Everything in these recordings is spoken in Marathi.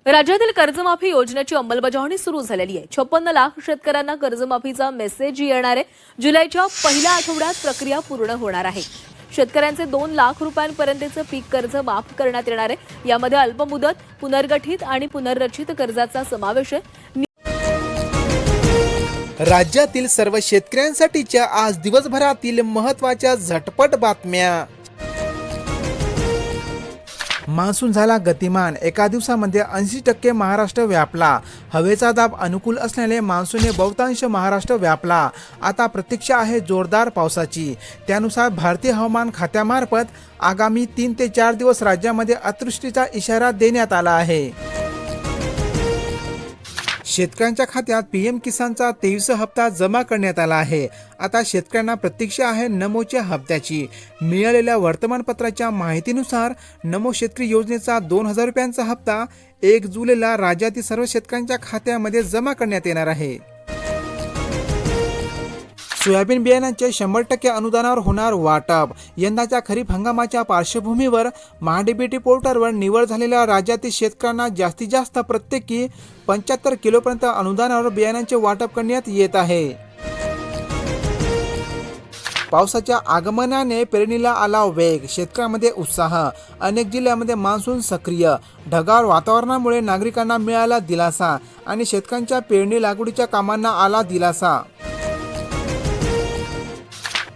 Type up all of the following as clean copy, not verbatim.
राज्यातील कर्जमाफी योजनेची अंमलबजावणी सुरू झालेली आहे। 56 लाख शेतकऱ्यांना कर्जमाफीचा मेसेज येणार आहे। जुलैच्या पहिल्या आठवड्यात प्रक्रिया पूर्ण होणार आहे। शेतकऱ्यांचे 2 लाख रुपयांपर्यंतचे पीक कर्ज माफ करण्यात येणार आहे। यामध्ये अल्पमुदत, पुनर्गठित आणि पुनर्रचित कर्जाचा समावेश आहे। राज्यातील सर्व शेतकऱ्यांसाठीच्या आज दिवसभरातील महत्त्वाच्या झटपट बातम्या। मान्सून झाला गतिमान, एका दिवसामध्ये 80% महाराष्ट्र व्यापला। हवेचा दाब अनुकूल असल्याने मान्सूनने बहुतांश महाराष्ट्र व्यापला। आता प्रतीक्षा आहे जोरदार पावसाची। त्यानुसार भारतीय हवामान खात्यामार्फत आगामी 3 ते 4 दिवस राज्यामध्ये अतिवृष्टीचा इशारा देण्यात आला आहे। शेतकऱ्यांच्या खात्यात पीएम किसानचा 23 हप्ता जमा करण्यात आला आहे। आता शेतकऱ्यांना प्रतीक्षा आहे नमोच्या हप्त्याची। मिळालेल्या वर्तमानपत्राच्या माहितीनुसार नमो शेतकरी योजनेचा 2000 रुपयांचा हप्ता 1 जुलैला राज्यातील सर्व शेतकऱ्यांच्या खात्यामध्ये जमा करण्यात येणार आहे। सोयाबीन बियाणांचे 100% अनुदानावर होणार वाटप। यंदाच्या खरीप हंगामाच्या पार्श्वभूमीवर महाडीबीटी पोर्टलवर निवड झालेल्या राज्यातील शेतकऱ्यांना जास्तीत जास्त प्रत्येकी 75 किलोपर्यंत अनुदानावर बियाणांचे वाटप करण्यात येत आहे। पावसाच्या आगमनाने पेरणीला आला वेग, शेतकऱ्यांमध्ये उत्साह। अनेक जिल्ह्यांमध्ये मान्सून सक्रिय, ढगाळ वातावरणामुळे नागरिकांना मिळाला दिलासा आणि शेतकऱ्यांच्या पेरणी लागवडीच्या कामांना आला दिलासा।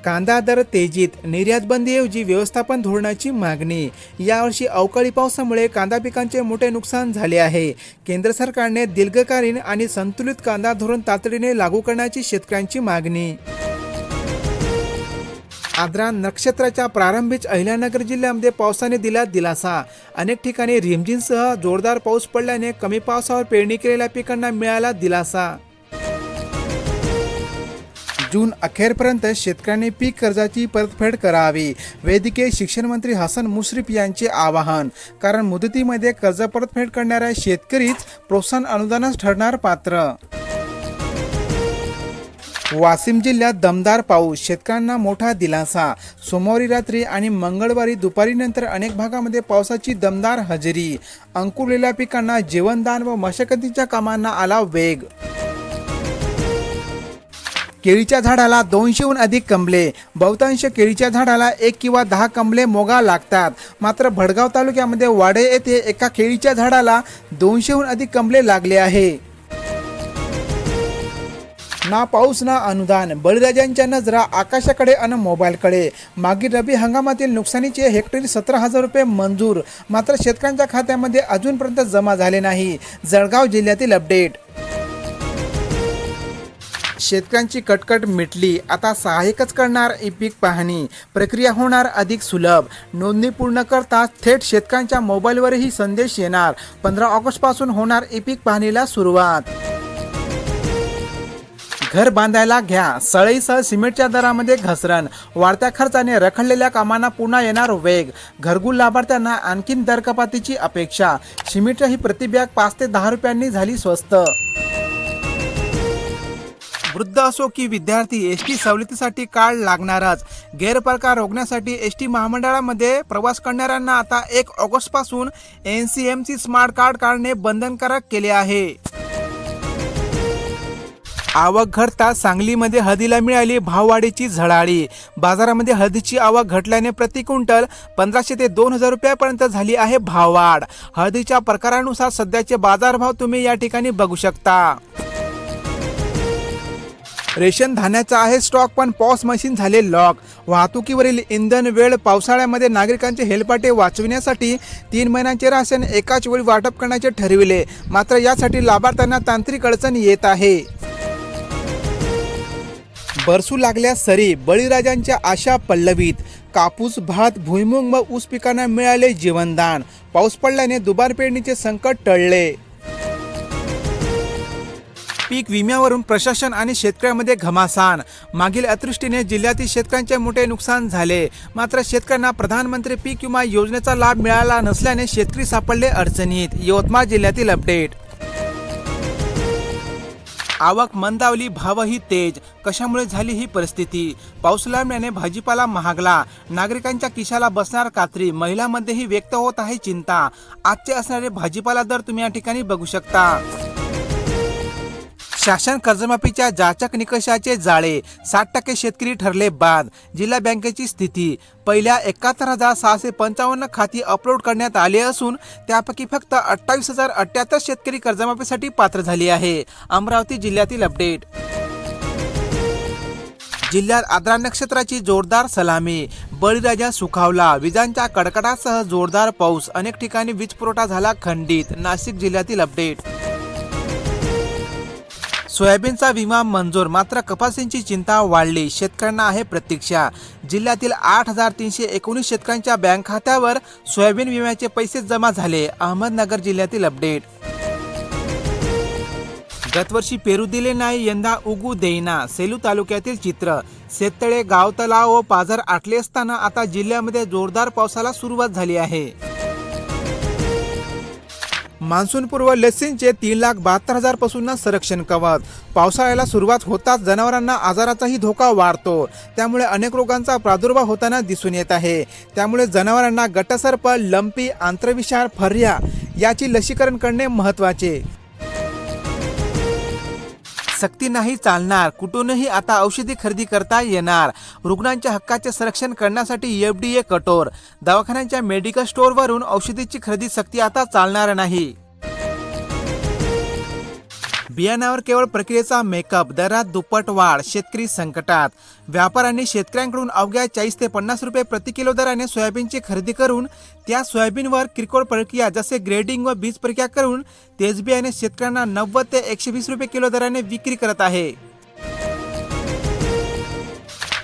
कांदा दर तेजीत, निर्यात बंदीऐवजी व्यवस्थापन धोरणाची मागणी। यावर्षी अवकाळी पावसामुळे कांदा पिकांचे मोठे नुकसान झाले आहे। केंद्र सरकारने दीर्घकालीन आणि संतुलित कांदा धोरण तातडीने लागू करण्याची शेतकऱ्यांची मागणी। आद्रा नक्षत्राच्या प्रारंभीच अहिल्यानगर जिल्ह्यामध्ये पावसाने दिला दिलासा। अनेक ठिकाणी रिमझिमसह जोरदार पाऊस पडल्याने कमी पावसावर पेरणी केलेल्या पिकांना मिळाला दिलासा। जून अखेरपर्यंत शेतकऱ्यांनी पीक कर्जाची परतफेड करावी, वैद्यकीय शिक्षण मंत्री हसन मुश्रीफ यांचे आवाहन। कारण मुदतीमध्ये कर्ज परतफेड करणाऱ्या शेतकरीच प्रोत्साहन अनुदानास ठरणार पात्र। वाशिम जिल्ह्यात दमदार पाऊस, शेतकऱ्यांना मोठा दिलासा। सोमवारी रात्री आणि मंगळवारी दुपारीनंतर अनेक भागामध्ये पावसाची दमदार हजेरी। अंकुरलेल्या पिकांना जीवनदान व मशागतीच्या कामांना आला वेग। केळीच्या झाडाला 200हून अधिक कंबले। बहुतांश केळीच्या झाडाला 1 किंवा 10 कंबले मोगा लागतात। मात्र भडगाव तालुक्यामध्ये वाडे येथे एका केळीच्या झाडाला 200हून अधिक कंबले लागले आहे। ना पाऊस ना अनुदान, बळीराजांच्या नजरा आकाशाकडे आणि मोबाईलकडे। मागील रब्बी हंगामातील नुकसानीचे हेक्टरी 17,000 रुपये मंजूर, मात्र शेतकऱ्यांच्या खात्यामध्ये अजूनपर्यंत जमा झाले नाही। जळगाव जिल्ह्यातील अपडेट। शेतकऱ्यांची कटकट मिटली, आता सहाय्यकच करणार ई पीक पाहणी। प्रक्रिया होणार अधिक सुलभ। नोंदणी पूर्ण करताच थेट शेतकऱ्यांच्या मोबाईलवरही संदेश येणार। 15 ऑगस्टपासून होणार ई पीक पाहणीला सुरुवात। घर बांधायला घ्या, सळईसह सिमेंटच्या दरामध्ये घसरण। वाढत्या खर्चाने रखडलेल्या कामांना पुन्हा येणार वेग। घरकुल लाभार्थ्यांना आणखीन दरकपातीची अपेक्षा। सिमेंटची ही प्रतिबॅग 5 ते 10 रुपयांनी झाली स्वस्त। वृद्ध असो की विद्यार्थी, एसटी सवलतीसाठी कार्ड लागणारच। गैरप्रकार रोखण्यासाठी एसटी महामंडळामध्ये प्रवास करणाऱ्यांना आता 1 ऑगस्टपासून NCMC स्मार्ट कार्ड काढणे बंधनकारक केले आहे। आवक घटता सांगलीमध्ये हळदीला मिळाली भाववाढीची झळाळी। बाजारामध्ये हळदीची आवक घटल्याने प्रति क्विंटल 1500 ते 2000 रुपयापर्यंत झाली आहे भाववाढ। हळदीच्या प्रकारानुसार सध्याचे बाजारभाव तुम्ही या ठिकाणी बघू शकता। रेशन धान्याचा आहे स्टॉक, पण पॉस मशीन झाले लॉक। वाहतुकीवरील इंधन वेळ, पावसाळ्यामध्ये नागरिकांचे हेलपाटे वाचविण्यासाठी 3 महिन्यांचे राशन एकाच वेळी वाटप करण्याचे ठरविले। मात्र यासाठी लाभार्थ्यांना तांत्रिक अडचण येत आहे। बरसू लागल्या सरी, बळीराजांच्या आशा पल्लवीत। कापूस, भात, भुईमुग व ऊस पिकांना मिळाले जीवनदान। पाऊस पडल्याने दुबार पेरणीचे संकट टळले। पीक विम्यावरून प्रशासन आणि शेतकऱ्यांमध्ये घमासान। मागील अतिवृष्टीने जिल्ह्यातील शेतकऱ्यांचे मोठे नुकसान झाले। मात्र शेतकऱ्यांना प्रधानमंत्री पीक विमा योजनेचा लाभ मिळाला नसल्याने शेतकरी सापडले अडचणीत। यवतमाळ जिल्ह्यातील अपडेट। आवक मंदावली, भावही तेज. कशामुळे झाली ही परिस्थिती? पाऊस लांबल्याने भाजीपाला महागला. नागरिकांच्या खिशाला बसणार कात्री. महिलांमध्येही व्यक्त होत आहे चिंता. आजचे असणारे भाजीपाला दर तुम्ही या ठिकाणी बघू शकता. शासन कर्जमाफीच्या जाचक निकषाचे जाळे. 60% शेतकरी ठरले बाद. जिल्हा बँकेची स्थिती. पहिल्या 71,655 खाती अपलोड करण्यात आली असून त्यापैकी फक्त 28,078 शेतकरी कर्जमाफीसाठी पात्र झाले आहे. अमरावती जिल्ह्यातील अपडेट. जिल्ह्यात आद्रा नक्षत्राची जोरदार सलामी. बळीराजा सुखावला. विजांच्या कडकडाटासह जोरदार पाऊस. अनेक ठिकाणी वीज पुरवठा झाला खंडित. नाशिक जिल्ह्यातील अपडेट. सोयाबीनचा विमा मंजूर, मात्र कपासींची चिंता वाढली. शेतकऱ्यांना आहे प्रतीक्षा. जिल्ह्यातील 8,319 शेतकऱ्यांच्या बँक खात्यावर सोयाबीन विम्याचे पैसे जमा झाले. अहमदनगर जिल्ह्यातील अपडेट. गतवर्षी पेरू दिले नाही, यंदा उगू देईना. सेलू तालुक्यातील चित्र. शेततळे, गाव, तलाव व पाझर आटले असताना आता जिल्ह्यामध्ये जोरदार पावसाला सुरुवात झाली आहे. मान्सूनपूर्व लसींचे 3,72,000 पासून संरक्षण कवच. पावसाळ्याला सुरुवात होताच जनावरांना आजाराचाही धोका वाढतो. त्यामुळे अनेक रोगांचा प्रादुर्भाव होताना दिसून येत आहे. त्यामुळे जनावरांना गटसर्प, लंपी, आंत्रविषार, फर्या याची लसीकरण करणे महत्त्वाचे. सक्ती नाही चालणार. कुठूनही आता औषधी खरेदी करता येणार. रुग्णांच्या हक्काचे संरक्षण करण्यासाठी FDA कठोर. दवाखान्यांच्या मेडिकल स्टोअरवरून औषधीची खरेदी सक्ती आता चालणार नाही. बियाण्यावर केवळ प्रक्रियेचा मेकअप. दरात दुप्पट वाढ. शेतकरी संकटात. व्यापाऱ्यांनी शेतकऱ्यांकडून अवघ्या 40 ते 50 रुपये प्रति किलो दराने सोयाबीनची खरेदी करून त्या सोयाबीनवर किरकोळ प्रक्रिया जसे ग्रेडिंग व बीज प्रक्रिया करून तेच बियाणे शेतकऱ्यांना 90 ते 120 रुपये किलो दराने विक्री करत आहे.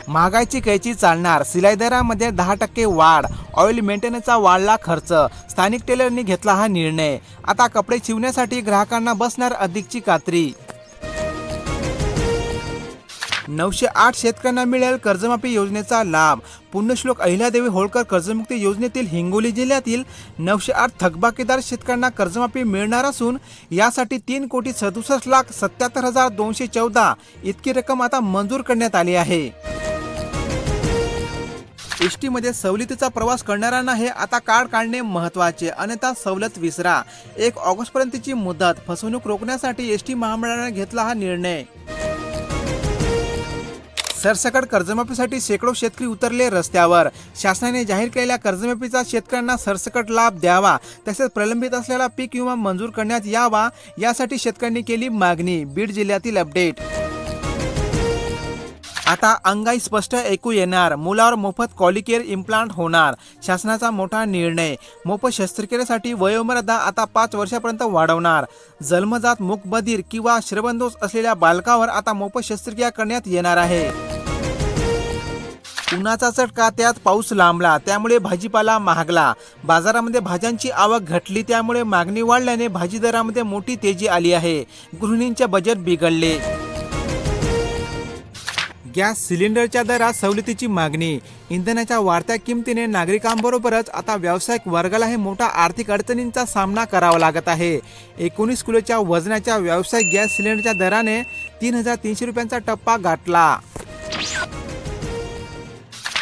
महागाईची कैची चालणार. सिलाई दरामध्ये 10% वाढ. ऑइल मेंटेनन्सचा वाढला खर्च. स्थानिक टेलरनी घेतला हा निर्णय. आता कपडे शिवण्यासाठी ग्राहकांना बसणार अधिकची कात्री. 908 शेतकऱ्यांना मिळेल कर्जमाफी योजनेचा लाभ. पुण्यश्लोक अहिल्यादेवी होळकर कर्जमुक्ती योजनेतील हिंगोली जिल्ह्यातील 908 थकबाकीदार शेतकऱ्यांना कर्जमाफी मिळणार असून यासाठी 3,67,77,214 इतकी रक्कम आता मंजूर करण्यात आली आहे. एसटी मध्ये सवलतीचा प्रवास करणाऱ्यांना हे आता कार्ड काढणे महत्त्वाचे. अन्यथा सवलत विसरा. 1 ऑगस्टपर्यंतची मुदत. फसवणूक रोखण्यासाठी एसटी महामंडळाने घेतला हा निर्णय. सरसकट कर्जमाफीसाठी शेकडो शेतकरी उतरले रस्त्यावर. शासनाने जाहीर केलेल्या कर्जमाफीचा शेतकऱ्यांना सरसकट लाभ द्यावा. तसेच प्रलंबित असलेला पीक विमा मंजूर करण्यात यावा यासाठी शेतकऱ्यांनी केली मागणी. बीड जिल्ह्यातील अपडेट. आता अंगाई स्पष्ट ऐकू येणार. मुलावर मोफत कॉलिकेअर इम्प्लांट होणार. शासनाचा मोठा निर्णय. मोफत शस्त्रक्रियेसाठी वयोमर्यादा आता 5 वर्षापर्यंत वाढवणार. जन्मजात मूकबधीर किंवा श्रवणदोष असलेल्या बालकावर आता मोफत शस्त्रक्रिया करण्यात येणार आहे. उन्हाचा चटका, त्यात पाऊस लांबला, त्यामुळे भाजीपाला महागला. बाजारामध्ये भाज्यांची आवक घटली, त्यामुळे मागणी वाढल्याने भाजी दरामध्ये मोठी तेजी आली आहे. गृहिणींचे बजेट बिघडले. गॅस सिलेंडरच्या दरात सवलतीची मागणी. इंधनाच्या वाढत्या किमतीने नागरिकांबरोबरच आता व्यावसायिक वर्गालाही मोठा आर्थिक अडचणींचा सामना करावा लागत आहे. 19 किलोच्या वजनाच्या व्यावसायिक गॅस सिलेंडरच्या दराने 3,300 रुपयांचा टप्पा गाठला.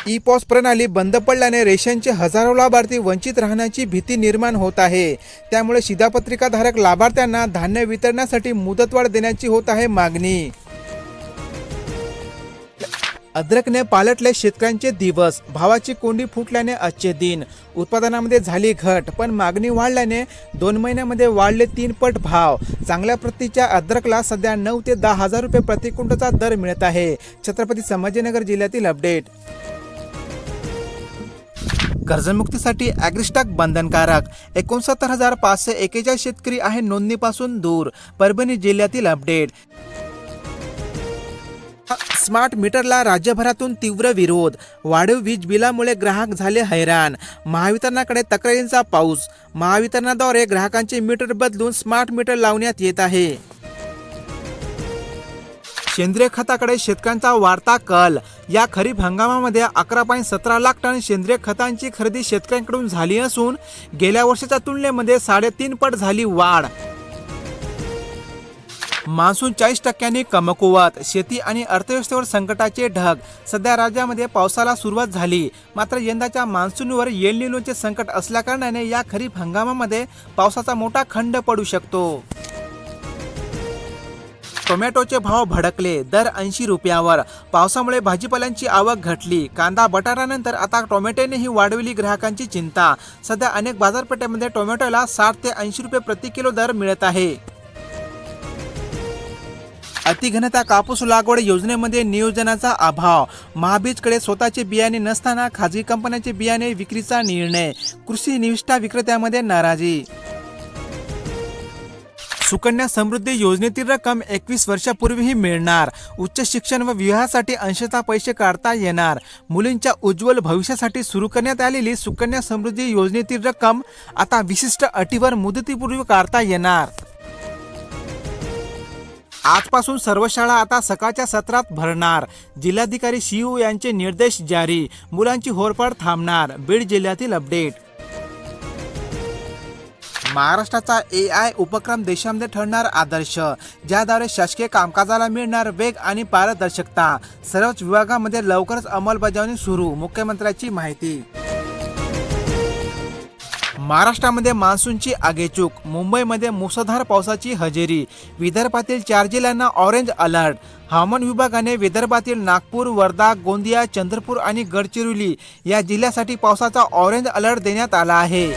ई-पॉस प्रणाली बंद पडल्याने रेशनचे हजारो लाभार्थी वंचित राहण्याची भीती निर्माण होत आहे. त्यामुळे शिधापत्रिकाधारक लाभार्थ्यांना धान्य वितरणासाठी मुदतवाढ देण्याची होत आहे मागणी. अद्रकने पालटले शेतकऱ्यांचे दिवस. भावाची कोंडी फुटल्याने आजचे दिन. उत्पादनामध्ये झाली घट, पण मागणी वाढल्याने 2 महिन्यामध्ये वाढले 3 पट भाव. चांगल्या प्रतीच्या अद्रकला सध्या 9 ते 10 हजार रुपये प्रति क्विंटलचा दर मिळत आहे. छत्रपती संभाजीनगर जिल्ह्यातील अपडेट. कर्जमुक्तीसाठी ॲग्रिस्टॉक बंधनकारक. 69,541 शेतकरी आहे नोंदणीपासून दूर. परभणी जिल्ह्यातील अपडेट. स्मार्ट मीटरला राज्यभरातून तीव्र विरोध. वाढीव वीज बिलामुळे ग्राहक झाले हैराण. महावितरणाकडे तक्रारींचा पाऊस. महावितरणाद्वारे ग्राहकांचे मीटर बदलून स्मार्ट मीटर लावण्यात येत आहे. सेंद्रिय खताकडे शेतकऱ्यांचा वाढता कल. या खरीप हंगामामध्ये 11.17 लाख टन सेंद्रिय खतांची खरेदी शेतकऱ्यांकडून झाली असून गेल्या वर्षाच्या तुलनेमध्ये 3.5 पट झाली वाढ. मान्सून 40% कमकुवत, शेती आणि अर्थव्यवस्थेवर संकटाचे ढग. सध्या राज्यामध्ये पावसाला सुरुवात झाली, मात्र यंदाच्या मान्सूनवर एल निनोचे संकट असल्याकारणाने या खरीप हंगामामध्ये पावसाचा मोठा खंड पडू शकतो. टोमॅटोचे भाव भडकले, दर 80 रुपयावर. पावसामुळे भाजीपाल्यांची आवक घटली. कांदा बटाट्यानंतर आता टोमॅटोनेही वाढवली ग्राहकांची चिंता. सध्या अनेक बाजारपेठेमध्ये टोमॅटोला 60 ते 80 रुपये प्रति किलो दर मिळत आहे. अतिघनता कापूस लागवड योजनेमध्ये नियोजनाचा अभाव. महाबीजकडे स्वतःचे बियाणे नसताना खाजगी कंपन्यांचे बियाणे विक्रीचा निर्णय. कृषी निविष्ठा विक्रेत्यामध्ये नाराजी. सुकन्या समृद्धी योजनेतील रक्कम 21 वर्षापूर्वीही मिळणार. उच्च शिक्षण व विवाहासाठी अंशतः पैसे काढता येणार. मुलींच्या उज्ज्वल भविष्यासाठी सुरू करण्यात आलेली सुकन्या समृद्धी योजनेतील रक्कम आता विशिष्ट अटीवर मुदतीपूर्वी काढता येणार. आजपासून सर्व शाळा आता सकाळच्या सत्रात भरणार. जिल्हाधिकारी सीईओ यांचे निर्देश जारी. मुलांची होरपळ थांबणार. बीड जिल्ह्यातील अपडेट. महाराष्ट्राचा AI उपक्रम देशामध्ये ठरणार आदर्श, ज्याद्वारे शासकीय कामकाजाला मिळणार वेग आणि पारदर्शकता. सर्वच विभागामध्ये लवकरच अंमलबजावणी सुरू. मुख्यमंत्र्यांची माहिती. महाराष्ट्रामध्ये मान्सूनची आगेचूक. मुंबईमध्ये मुसळधार पावसाची हजेरी. विदर्भातील 4 जिल्ह्यांना ऑरेंज अलर्ट. हवामान विभागाने विदर्भातील नागपूर, वर्धा, गोंदिया, चंद्रपूर आणि गडचिरोली या जिल्ह्यासाठी पावसाचा ऑरेंज अलर्ट देण्यात आला आहे.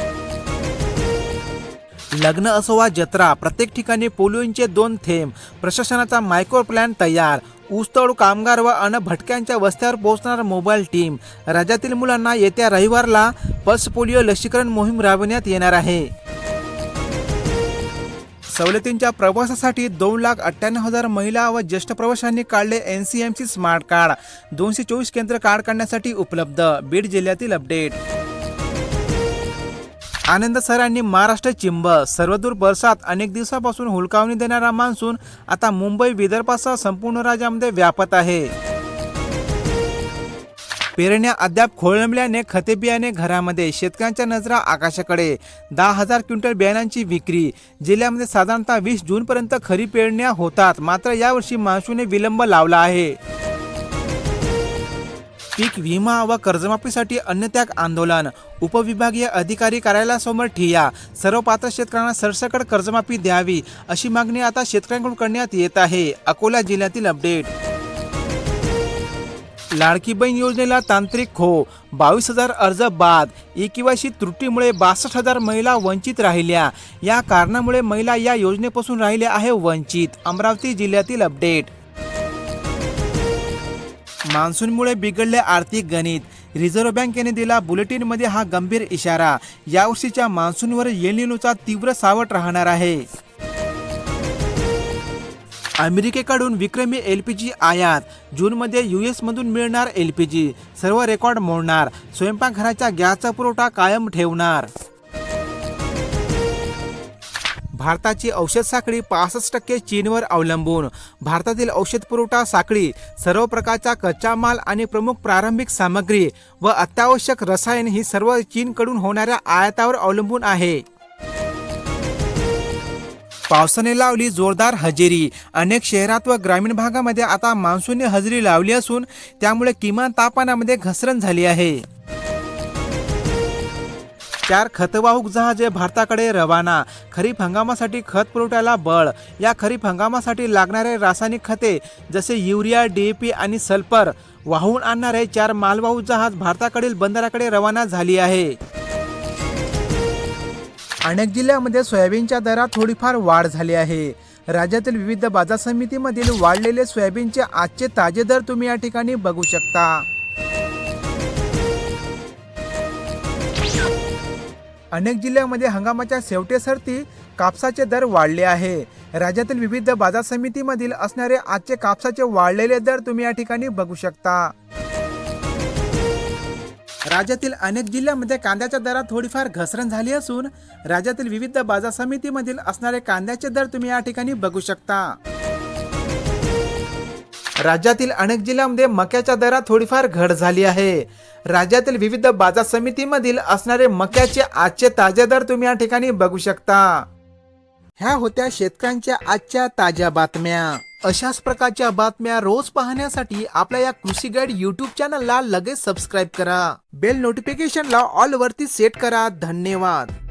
लग्न असो वा जत्रा, प्रत्येक ठिकाणी पोलिओचे 2 थेंब. प्रशासनाचा मायक्रो प्लॅन तयार. ऊसतोड कामगार व भटक्यांच्या वस्त्यावर पोहोचणार मोबाईल टीम. राज्यातील मुलांना येत्या रविवारला पल्स पोलिओ लसीकरण मोहीम राबविण्यात येणार आहे. सवलतींच्या प्रवासासाठी 2,98,000 महिला व ज्येष्ठ प्रवाशांनी काढले NCMC स्मार्ट कार्ड. 224 केंद्र कार्ड काढण्यासाठी उपलब्ध. बीड जिल्ह्यातील अपडेट. आनंद सरांनी महाराष्ट्र चिंब. सर्वदूर बरसात. अनेक दिवसापासून हुलकावणी देणारा मान्सून आता मुंबई, विदर्भासह संपूर्ण राज्यामध्ये व्यापत आहे. पेरण्या अद्याप खोळंबल्याने खते बियाणे घरामध्ये. शेतकऱ्यांच्या नजरा आकाशाकडे. 10,000 क्विंटल बियाणांची विक्री. जिल्ह्यामध्ये साधारणतः 20 जूनपर्यंत खरीप पेरण्या होतात, मात्र यावर्षी मान्सूनने विलंब लावला आहे. पीक विमा व कर्जमाफीसाठी अन्नत्याग आंदोलन. उपविभागीय अधिकारी कार्यालयासमोर ठिय्या. सर्व पात्र शेतकऱ्यांना सरसकट कर्जमाफी द्यावी अशी मागणी आता शेतकऱ्यांकडून करण्यात येत आहे. अकोला जिल्ह्यातील अपडेट. लाडकी बहीण योजनेला तांत्रिक खो. 22,000 अर्ज बाद. EKYC त्रुटीमुळे 62,000 महिला वंचित राहिल्या. या कारणामुळे महिला या योजनेपासून राहिल्या आहे वंचित. अमरावती जिल्ह्यातील अपडेट. मान्सूनमुळे बिघडले आर्थिक गणित. रिझर्व्ह बँकेने दिला बुलेटिनमध्ये हा गंभीर इशारा. यावर्षीच्या मान्सूनवर एल निनोचा तीव्र सावट राहणार आहे. अमेरिकेकडून विक्रमी LPG आयात. जूनमध्ये US मधून मिळणार LPG. सर्व रेकॉर्ड मोडणार. स्वयंपाकघराच्या गॅसचा पुरवठा कायम ठेवणार. भारताची औषध साखळी 65% चीनवर अवलंबून. भारतातील औषध पुरवठा साखळी सर्व प्रकारचा कच्चा माल आणि प्रमुख प्रारंभिक सामग्री व अत्यावश्यक रसायन ही सर्व चीनकडून होणाऱ्या आयातावर अवलंबून आहे. पावसाने लावली जोरदार हजेरी. अनेक शहरात व ग्रामीण भागामध्ये आता मान्सूनने हजेरी लावली असून त्यामुळे किमान तापमानामध्ये घसरण झाली आहे. 4 खतवाहूक जहाजे भारताकडे रवाना. खरीप हंगामासाठी खत पुरवठ्याला बळ. या खरीप हंगामासाठी लागणारे रासायनिक खते जसे युरिया, DAP आणि सल्फर वाहून आणणारे 4 मालवाहू जहाज भारताकडील बंदराकडे रवाना झाली आहे. अनेक जिल्ह्यांमध्ये सोयाबीनच्या दरात थोडीफार वाढ झाली आहे. राज्यातील विविध बाजार समितीमधील वाढलेले सोयाबीनचे आजचे ताजे दर तुम्ही या ठिकाणी बघू शकता. अनेक जिल्ह्यांमध्ये हंगामाच्या शेवटसरती कापसाचे दर वाढले आहे. राज्यातील विविध बाजार समितीमधील असणारे आजचे कापसाचे वाढलेले दर तुम्ही या ठिकाणी बघू शकता. राज्यातील अनेक जिल्ह्यांमध्ये कांद्याच्या दरात थोडीफार घसरण झाली असून राज्यातील विविध बाजार समितीमधील असणारे कांद्याचे दर तुम्ही या ठिकाणी बघू शकता. राज्यातील अनेक जिल्ह्यांमध्ये मक्याच्या दरात थोडीफार घट झाली आहे. राज्यातील विविध बाजार समितीमधील असणारे मक्याचे आजचे ताजे दर तुम्ही या ठिकाणी बघू शकता. ह्या होत्या शेतकऱ्यांच्या आजच्या ताज्या बातम्या. अशाच प्रकारच्या बातम्या रोज पाहण्यासाठी आपल्या या कृषी गाईड YouTube चॅनलला लगेच सबस्क्राईब करा. बेल नोटिफिकेशनला ऑल वरती सेट करा. धन्यवाद.